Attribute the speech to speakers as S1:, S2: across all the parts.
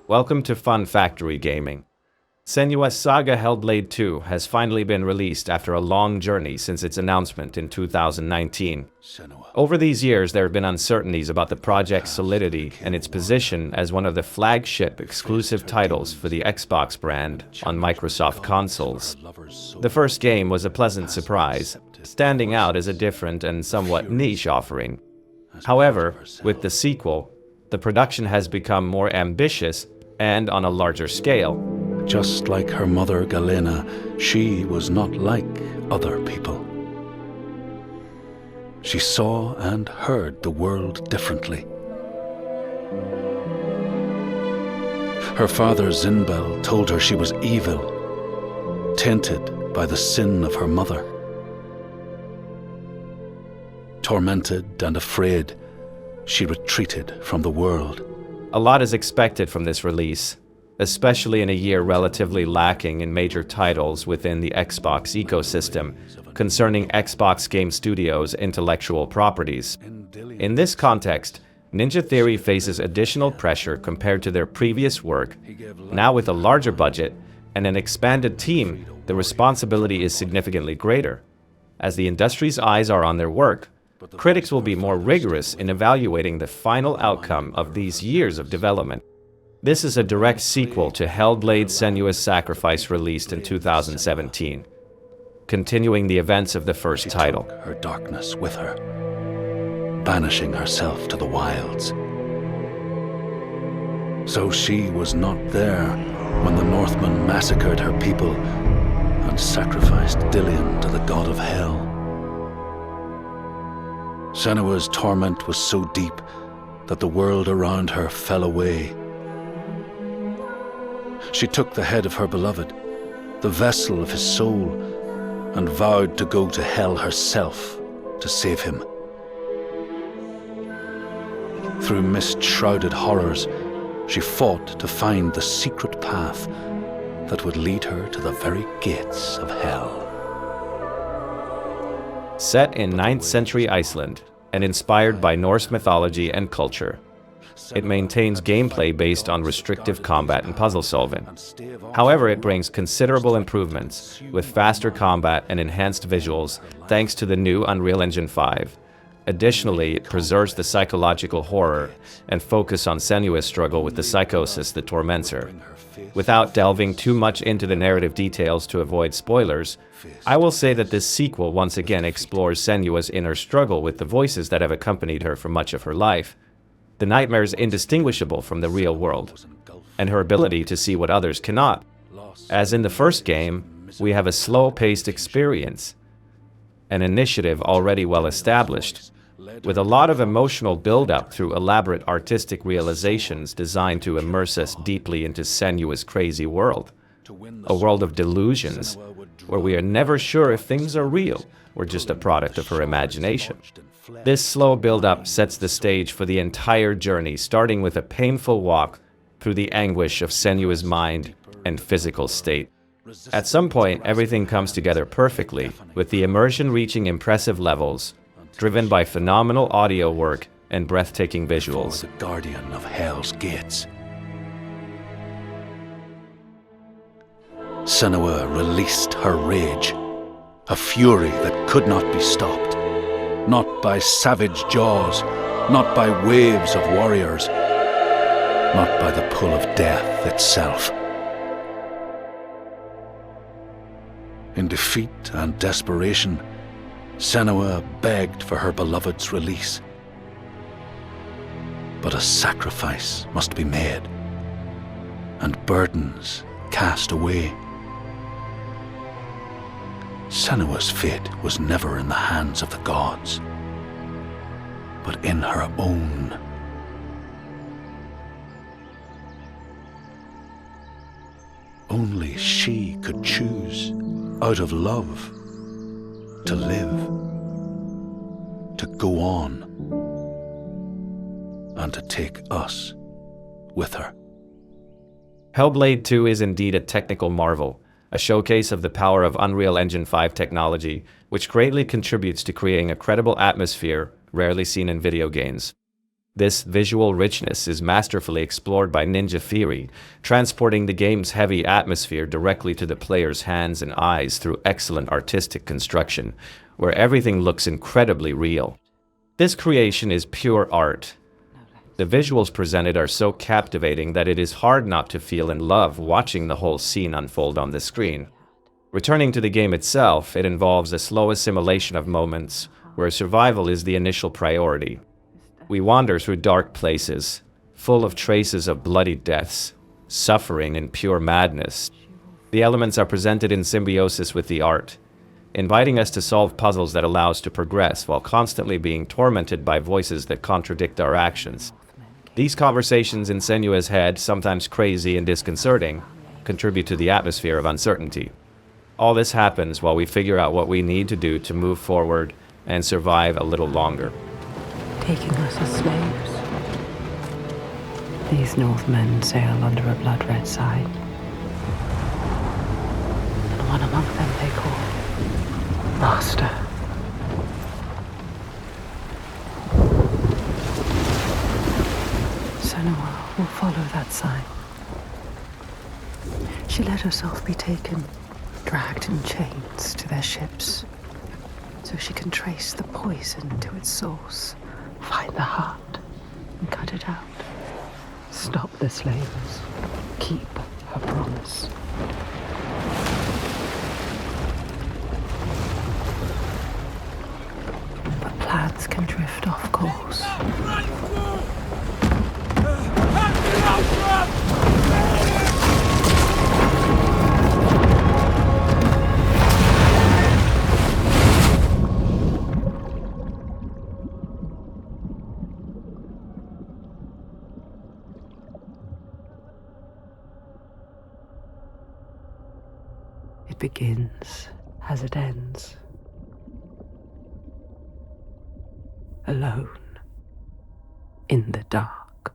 S1: Welcome to Fun Factory Gaming. Senua's Saga Hellblade 2 has finally been released after a long journey since its announcement in 2019. Over these years, there have been uncertainties about the project's solidity and its position as one of the flagship exclusive titles for the Xbox brand on Microsoft consoles. The first game was a pleasant surprise, standing out as a different and somewhat niche offering. However, with the sequel, the production has become more ambitious and on a larger scale.
S2: Just like her mother Galena, she was not like other people. She saw and heard the world differently. Her father Zinbel told her she was evil, tainted by the sin of her mother. Tormented and afraid, she retreated from the world.
S1: A lot is expected from this release, especially in a year relatively lacking in major titles within the Xbox ecosystem concerning Xbox Game Studios' intellectual properties. In this context, Ninja Theory faces additional pressure compared to their previous work. Now with a larger budget and an expanded team, the responsibility is significantly greater. As the industry's eyes are on their work, critics will be more rigorous in evaluating the final outcome of these years of development. This is a direct sequel to Hellblade: Senua's Sacrifice, released in 2017, continuing the events of the first title.
S2: She took her darkness with her, banishing herself to the wilds. So she was not there when the Northmen massacred her people and sacrificed Dillion to the god of hell. Senua's torment was so deep that the world around her fell away. She took the head of her beloved, the vessel of his soul, and vowed to go to hell herself to save him. Through mist-shrouded horrors, she fought to find the secret path that would lead her to the very gates of hell.
S1: Set in 9th century Iceland and inspired by Norse mythology and culture, it maintains gameplay based on restrictive combat and puzzle solving. However, it brings considerable improvements with faster combat and enhanced visuals thanks to the new Unreal Engine 5. Additionally, it preserves the psychological horror and focus on Senua's struggle with the psychosis that torments her. Without delving too much into the narrative details to avoid spoilers, I will say that this sequel once again explores Senua's inner struggle with the voices that have accompanied her for much of her life, the nightmares indistinguishable from the real world, and her ability to see what others cannot. As in the first game, we have a slow-paced experience, an initiative already well established, with a lot of emotional build-up through elaborate artistic realizations designed to immerse us deeply into Senua's crazy world, a world of delusions, where we are never sure if things are real or just a product of her imagination. This slow build-up sets the stage for the entire journey, starting with a painful walk through the anguish of Senua's mind and physical state. At some point, everything comes together perfectly, with the immersion reaching impressive levels, driven by phenomenal audio work and breathtaking visuals.
S2: The guardian of Hell's gates. Senua released her rage, a fury that could not be stopped, not by savage jaws, not by waves of warriors, not by the pull of death itself. In defeat and desperation, Senua begged for her beloved's release. But a sacrifice must be made, and burdens cast away. Senua's fate was never in the hands of the gods, but in her own. Only she could choose, out of love, to live, to go on, and to take us with her.
S1: Hellblade 2 is indeed a technical marvel, a showcase of the power of Unreal Engine 5 technology, which greatly contributes to creating a credible atmosphere rarely seen in video games. This visual richness is masterfully explored by Ninja Theory, transporting the game's heavy atmosphere directly to the player's hands and eyes through excellent artistic construction, where everything looks incredibly real. This creation is pure art. The visuals presented are so captivating that it is hard not to feel in love watching the whole scene unfold on the screen. Returning to the game itself, it involves a slow assimilation of moments where survival is the initial priority. We wander through dark places, full of traces of bloody deaths, suffering, and pure madness. The elements are presented in symbiosis with the art, inviting us to solve puzzles that allow us to progress while constantly being tormented by voices that contradict our actions. These conversations in Senua's head, sometimes crazy and disconcerting, contribute to the atmosphere of uncertainty. All this happens while we figure out what we need to do to move forward and survive a little longer.
S3: Taking us as slaves. These Northmen sail under a blood-red sign. And one among them they call Master. Senua will follow that sign. She let herself be taken, dragged in chains to their ships, so she can trace the poison to its source. Find the heart and cut it out. Stop the slavers. Keep her promise. But plans can drift off course. It begins as it ends. Alone. In the dark.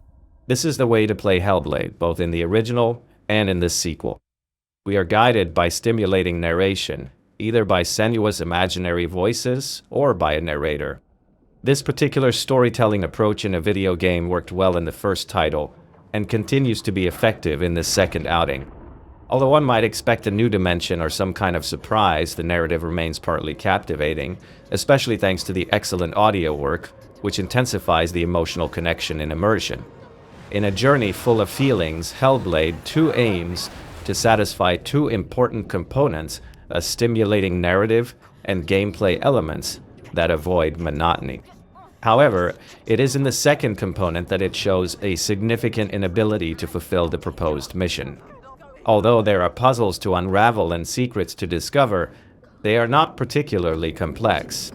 S1: This is the way to play Hellblade, both in the original and in this sequel. We are guided by stimulating narration, either by Senua's imaginary voices or by a narrator. This particular storytelling approach in a video game worked well in the first title, and continues to be effective in this second outing. Although one might expect a new dimension or some kind of surprise, the narrative remains partly captivating, especially thanks to the excellent audio work, which intensifies the emotional connection and immersion. In a journey full of feelings, Hellblade 2 aims to satisfy two important components: a stimulating narrative and gameplay elements that avoid monotony. However, it is in the second component that it shows a significant inability to fulfill the proposed mission. Although there are puzzles to unravel and secrets to discover, they are not particularly complex.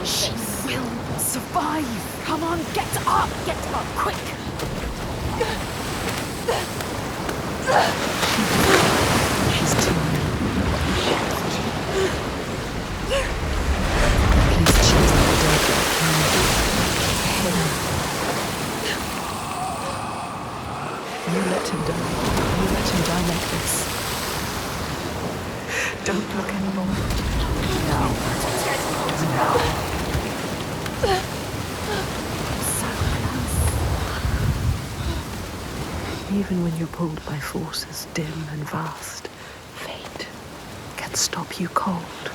S4: She will survive. Come on, get up, quick. She's too Please choose the dead. You let him die. You let him die like this. Don't look anymore. No. Even when you're pulled by forces dim and vast, fate can stop you cold.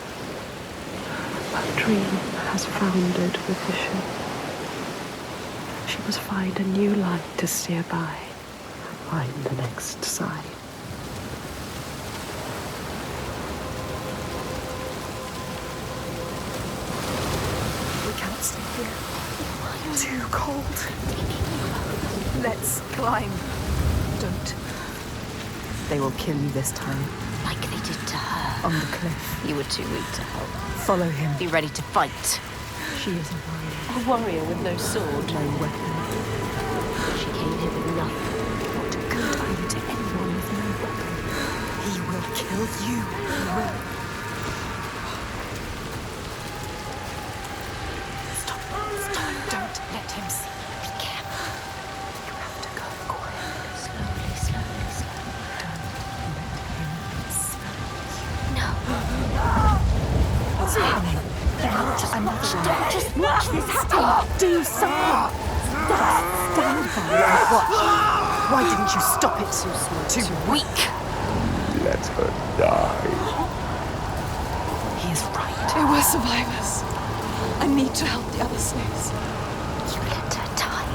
S4: Her dream has foundered with the ship. She must find a new light to steer by, find the next sign. We can't stay here. Too cold.
S3: Let's climb. Don't. They will kill you this time.
S5: Like they did to her.
S3: On the cliff.
S5: You were too weak to help.
S3: Follow him.
S5: Be ready to fight.
S3: She is a warrior.
S5: A warrior with no sword.
S3: No weapon.
S5: She came here with nothing.
S3: What good are you to anyone with no weapon? He will kill you. He will. Stop. Stop. Don't let him see.
S5: Be careful.
S3: You have to go quietly.
S5: Slowly, slowly, slowly.
S3: Don't let him smell you.
S5: No.
S3: What's happening?
S5: Don't just watch this happen.
S3: Do something. Stand by and watch. Why didn't you stop it?
S5: Too slow.
S3: Too weak.
S6: Let her die.
S3: He is right.
S4: They were survivors. I need to help the other slaves.
S5: You let her die.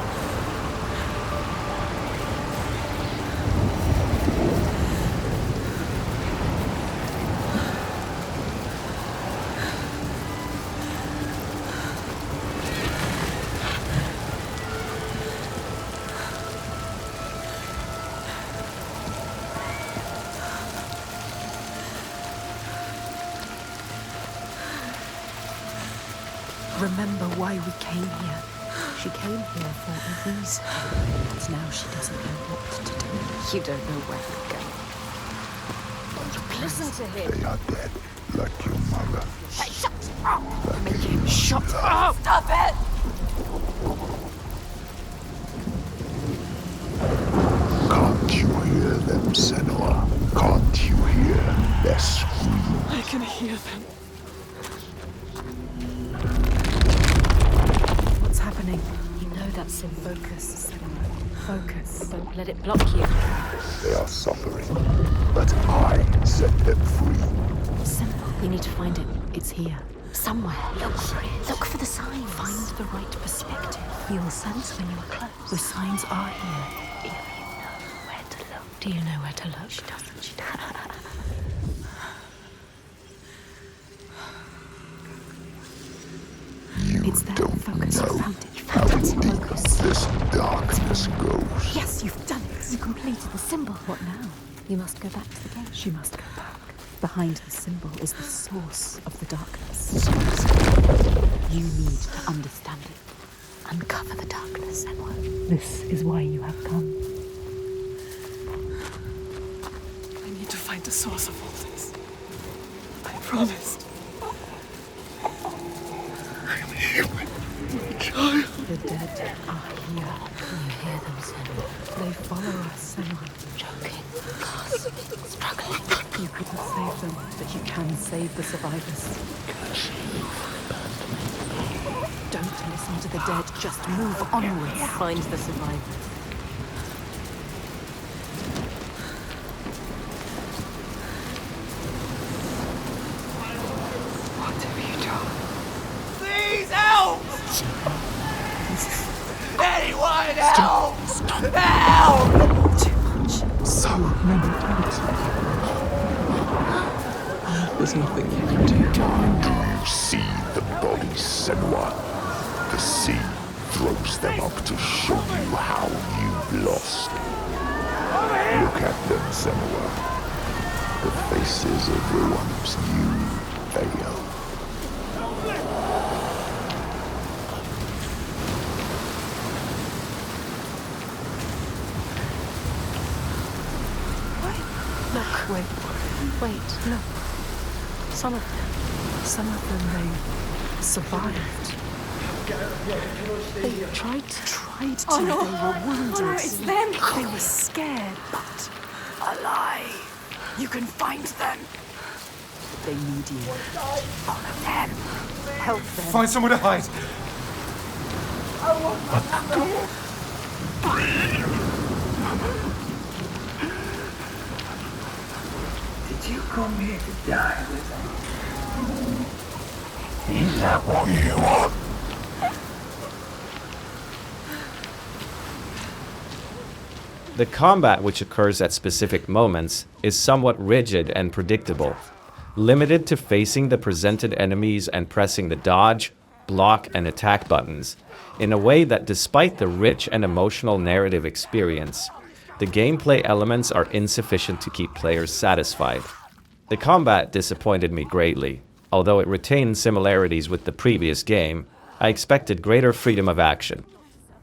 S3: Remember why we came here. She came here for a reason. And now she doesn't know what to do.
S5: You don't know where to go. Listen to him.
S6: They are dead, like your mother.
S5: Hey, shut up!
S3: Make him shut up!
S5: Stop it!
S6: Can't you hear them, Senua? Can't you hear their scream?
S4: I can hear them.
S3: What's happening?
S5: You know that's in
S3: Focus, Senua. Focus.
S5: Don't let it block you.
S6: They are suffering, but I set them free.
S5: Simple. We need to find it.
S3: It's here.
S5: Somewhere. Look for it. Look for the signs.
S3: Find the right perspective. You will sense when you are close. The signs are here.
S5: If you know where to look.
S3: Do you know where to look?
S5: She doesn't. She doesn't.
S3: It's there.
S6: Don't
S3: Focus.
S6: know
S3: You found it. You
S6: how
S3: found it.
S6: deep
S3: Focus.
S6: this darkness goes.
S3: Yes, you've done it.
S5: You completed the symbol.
S3: What now?
S5: You must go back to the gate.
S3: She must go back. Behind the symbol is the source of the darkness. You need to understand it. Uncover the darkness, Senua. This is why you have come.
S4: I need to find the source of all this. I promised.
S3: The dead are here.
S5: You hear them, Senua.
S3: They follow us, Senua.
S5: Choking, gasping, struggling.
S3: You couldn't save them, but you can save the survivors. Don't listen to the dead, just move onwards.
S5: Find the survivors.
S4: What have you done?
S7: Please help! Anyone help! Help!
S3: Too much.
S4: So many times. There's nothing you can do.
S6: Do you see the bodies, Senua? The sea throws them up to show you how you've lost. Look at them, Senua. The faces of the ones you failed.
S3: Look, wait, look. Some of them, they survived. They tried to.
S4: Oh, no.
S3: They were wounded.
S4: Oh, no, it's them.
S3: They were scared, but alive. You can find them. They need you. Follow them. Help them.
S7: Find somewhere to hide.
S8: Did you come here to die with them? Is that what you want?
S1: The combat, which occurs at specific moments, is somewhat rigid and predictable, limited to facing the presented enemies and pressing the dodge, block, and attack buttons in a way that, despite the rich and emotional narrative experience, the gameplay elements are insufficient to keep players satisfied. The combat disappointed me greatly. Although it retained similarities with the previous game, I expected greater freedom of action.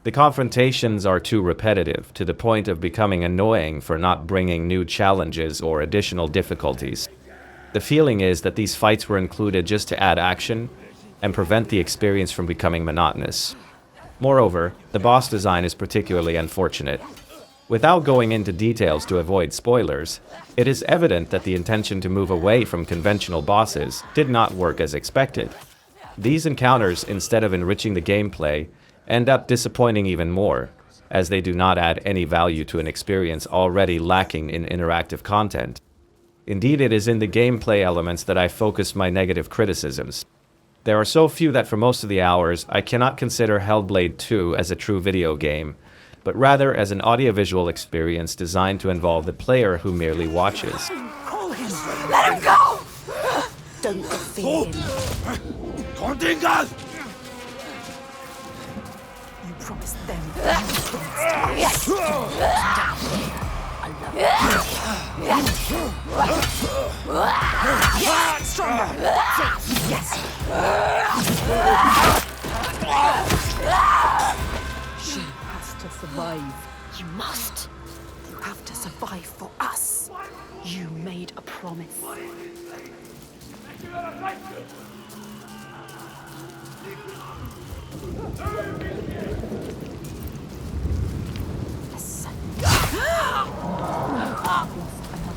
S1: The confrontations are too repetitive, to the point of becoming annoying for not bringing new challenges or additional difficulties. The feeling is that these fights were included just to add action and prevent the experience from becoming monotonous. Moreover, the boss design is particularly unfortunate. Without going into details to avoid spoilers, it is evident that the intention to move away from conventional bosses did not work as expected. These encounters, instead of enriching the gameplay, end up disappointing even more, as they do not add any value to an experience already lacking in interactive content. Indeed, it is in the gameplay elements that I focus my negative criticisms. There are so few that for most of the hours, I cannot consider Hellblade 2 as a true video game, but rather as an audiovisual experience designed to involve the player who merely watches.
S7: Let him go!
S5: Don't defeat him. You promised them.
S7: Yes!
S5: Stronger. Yes. She has to survive.
S3: You must.
S5: You have to survive for us. You made a promise.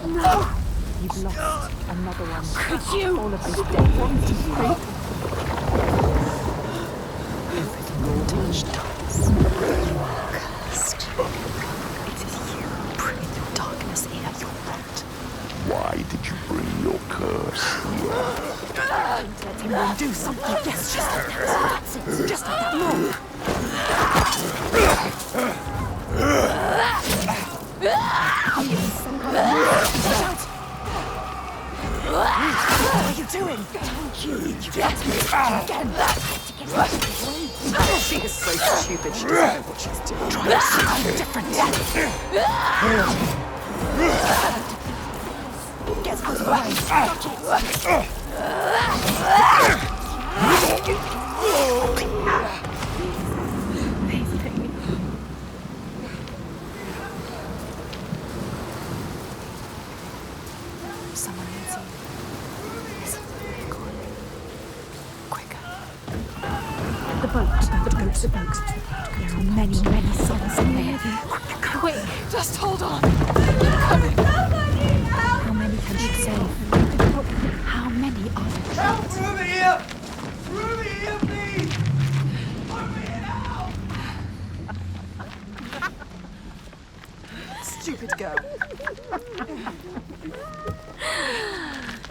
S3: No. You've lost another one.
S5: Could you?
S3: All of this death onto you. Touched us. You are cursed. It is you who bring the darkness here. You're not.
S6: Why did you bring your curse here?
S5: Let him do something. Yes, just like that. That's it. Just like that. What are you doing? Don't you? You get me again. She is so stupid. She doesn't know what she's doing. Try to sound different. Get out of the way.
S3: Someone needs you. Listen, go on. Quicker. The boat. There are many, many souls in there. Quick, just hold on. How many can she save? How many are there?
S7: Help! Ruby here! Ruby here, please! Ruby help!
S5: Stupid girl.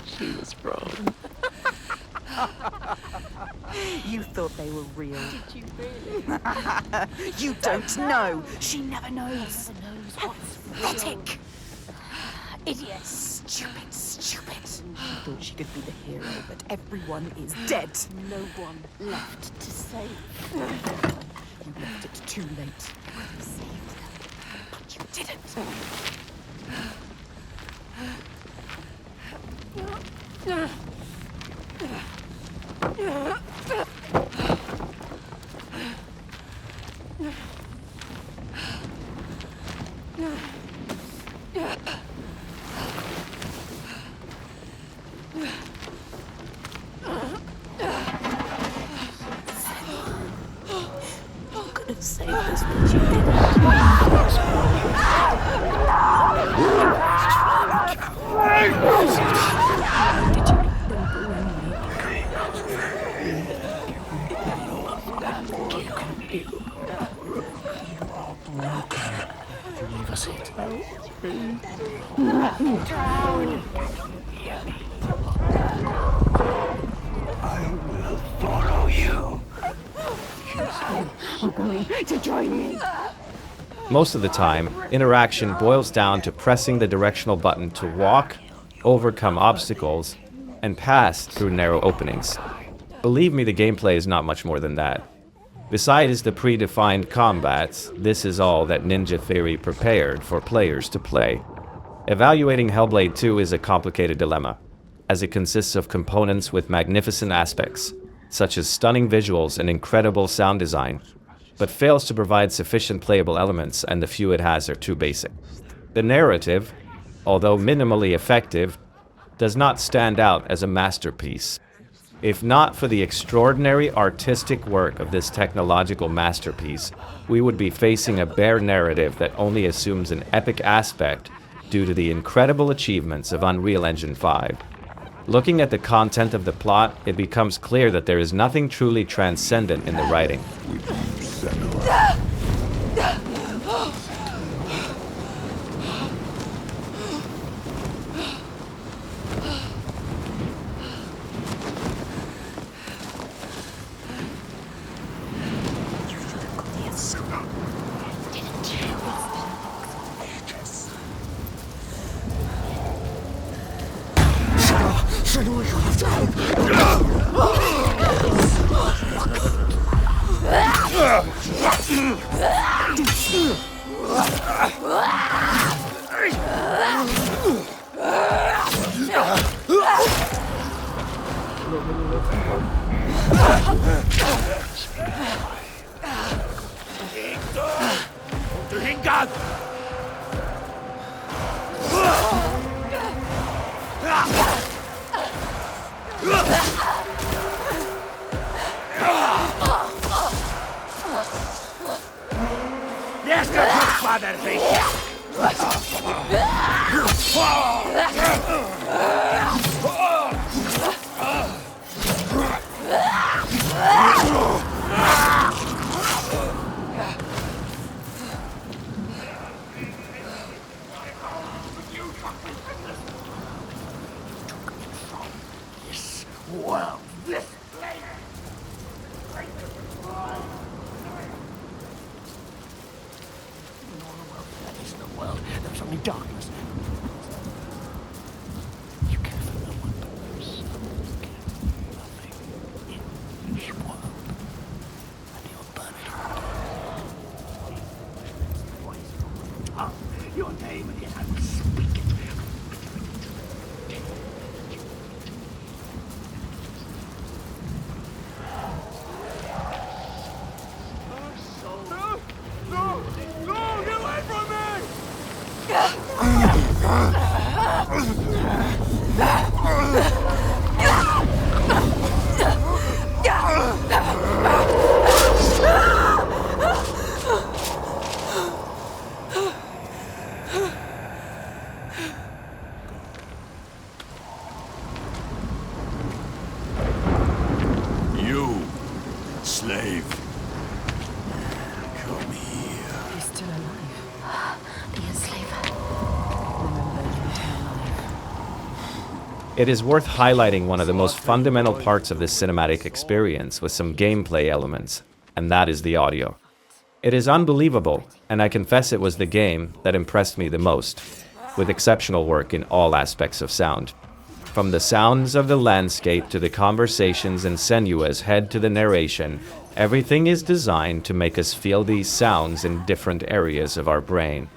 S3: She was wrong.
S5: You thought they were real. Did you really? You don't know. She never knows. Pathetic. Idiot. Stupid. I thought she could be the hero, but everyone is dead.
S3: No one left to save.
S5: You left it too late. You could have saved them, but you didn't.
S3: You could have saved us, but you didn't.
S2: Leave us here.
S8: I will follow you.
S3: You're going to join me.
S1: Most of the time, interaction boils down to pressing the directional button to walk, overcome obstacles, and pass through narrow openings. Believe me, the gameplay is not much more than that. Besides the predefined combats, this is all that Ninja Theory prepared for players to play. Evaluating Hellblade 2 is a complicated dilemma, as it consists of components with magnificent aspects, such as stunning visuals and incredible sound design, but fails to provide sufficient playable elements, and the few it has are too basic. The narrative, although minimally effective, does not stand out as a masterpiece. If not for the extraordinary artistic work of this technological masterpiece, we would be facing a bare narrative that only assumes an epic aspect due to the incredible achievements of Unreal Engine 5. Looking at the content of the plot, it becomes clear that there is nothing truly transcendent in the writing.
S6: With you, Senua.
S1: It is worth highlighting one of the most fundamental parts of this cinematic experience with some gameplay elements, and that is the audio. It is unbelievable, and I confess it was the game that impressed me the most, with exceptional work in all aspects of sound. From the sounds of the landscape to the conversations in Senua's head to the narration, everything is designed to make us feel these sounds in different areas of our brain.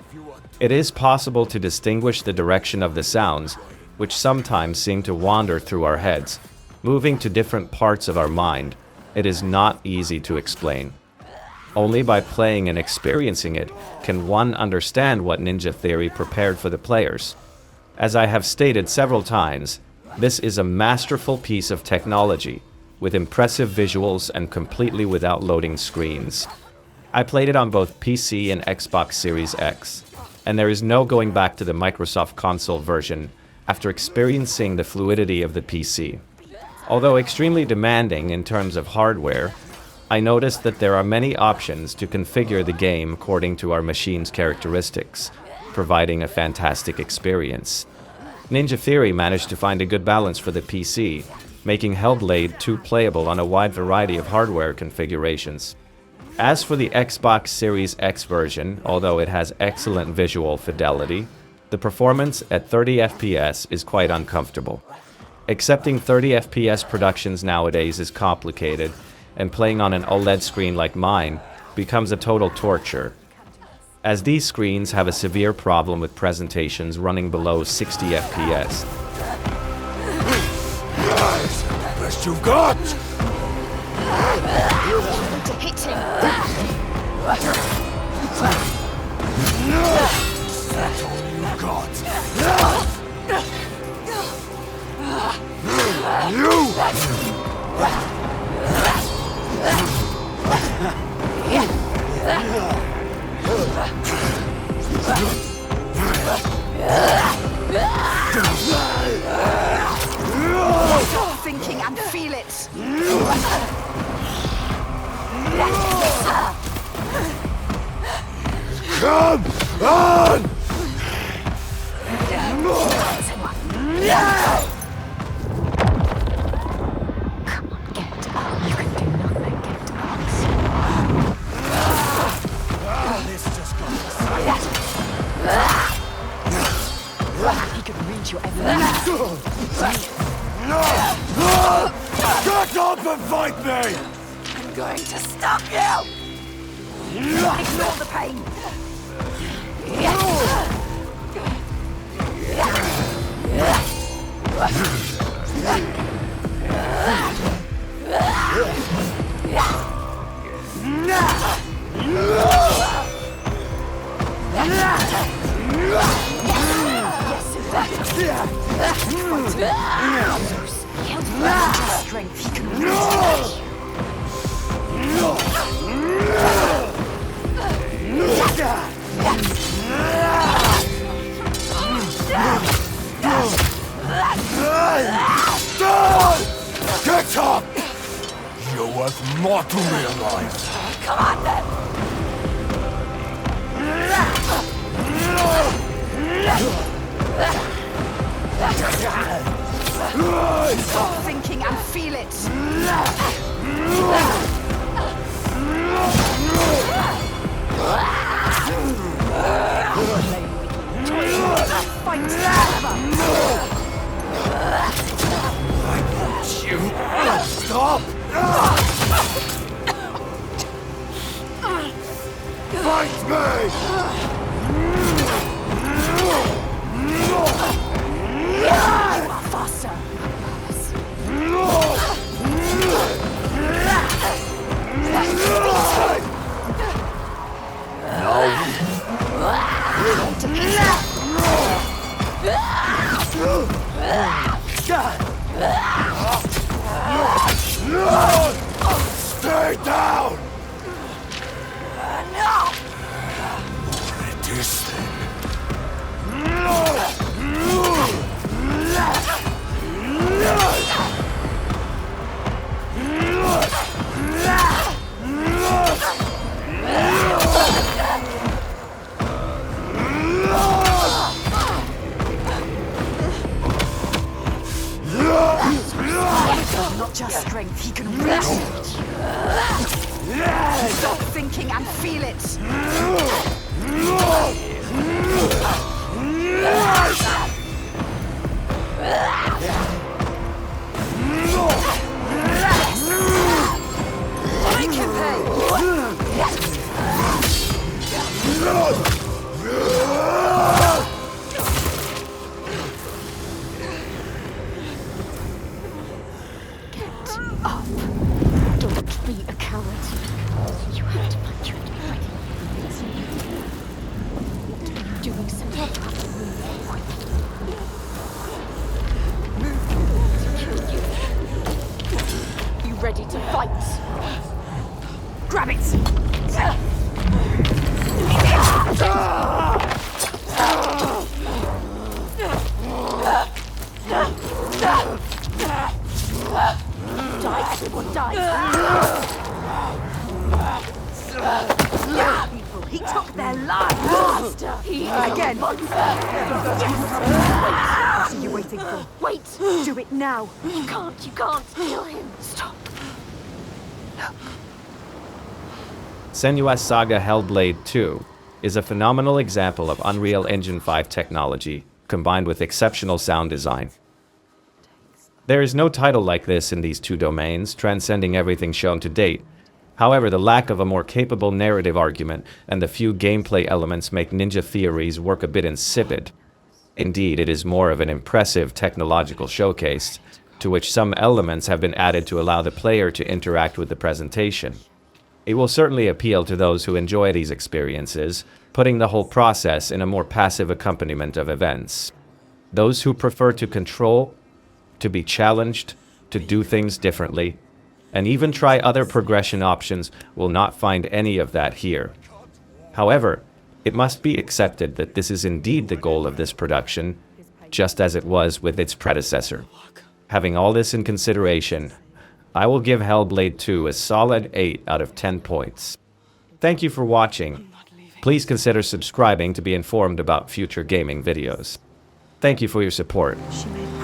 S1: It is possible to distinguish the direction of the sounds, which sometimes seem to wander through our heads, moving to different parts of our mind. It is not easy to explain. Only by playing and experiencing it can one understand what Ninja Theory prepared for the players. As I have stated several times, this is a masterful piece of technology, with impressive visuals and completely without loading screens. I played it on both PC and Xbox Series X, and there is no going back to the Microsoft console version after experiencing the fluidity of the PC. Although extremely demanding in terms of hardware, I noticed that there are many options to configure the game according to our machine's characteristics, providing a fantastic experience. Ninja Theory managed to find a good balance for the PC, making Hellblade 2 playable on a wide variety of hardware configurations. As for the Xbox Series X version, although it has excellent visual fidelity, the performance at 30 FPS is quite uncomfortable. Accepting 30 FPS productions nowadays is complicated, and playing on an OLED screen like mine becomes a total torture, as these screens have a severe problem with presentations running below 60 FPS.
S7: Guys, best you've got!
S5: To hit him!
S7: That's all you got!
S5: Stop thinking and feel it!
S7: Come on!
S3: Come on, get up. You can do nothing. Get up.
S7: This just got
S5: He could read your every
S7: Get up and fight me!
S5: I'm going to stop you! Ignore the pain! Strength, he can reach
S7: Get up! You're worth more to realize.
S5: Come on then! Stop thinking and feel it! Fight together!
S7: You stop! Fight me!
S5: Faster!
S7: Stay down! It is
S5: Not just strength, he can reach it. Stop thinking and feel it. Make him pay.
S3: Up. Don't be a coward. You have to fight. You have to be ready. What are you doing, Senua?
S5: You ready to fight? Grab it! Die, everyone, die! He took their lives! Again! Yes! What are you waiting for? Wait! Do it now!
S3: You can't kill him.
S5: Stop!
S1: Senua's Saga Hellblade 2 is a phenomenal example of Unreal Engine 5 technology, combined with exceptional sound design. There is no title like this in these two domains, transcending everything shown to date. However, the lack of a more capable narrative argument and the few gameplay elements make Ninja Theories work a bit insipid. Indeed, it is more of an impressive technological showcase, to which some elements have been added to allow the player to interact with the presentation. It will certainly appeal to those who enjoy these experiences, putting the whole process in a more passive accompaniment of events. Those who prefer to control, to be challenged, to do things differently, and even try other progression options will not find any of that here. However, it must be accepted that this is indeed the goal of this production, just as it was with its predecessor. Having all this in consideration, I will give Hellblade 2 a solid 8 out of 10 points. Thank you for watching. Please consider subscribing to be informed about future gaming videos. Thank you for your support.
S5: She made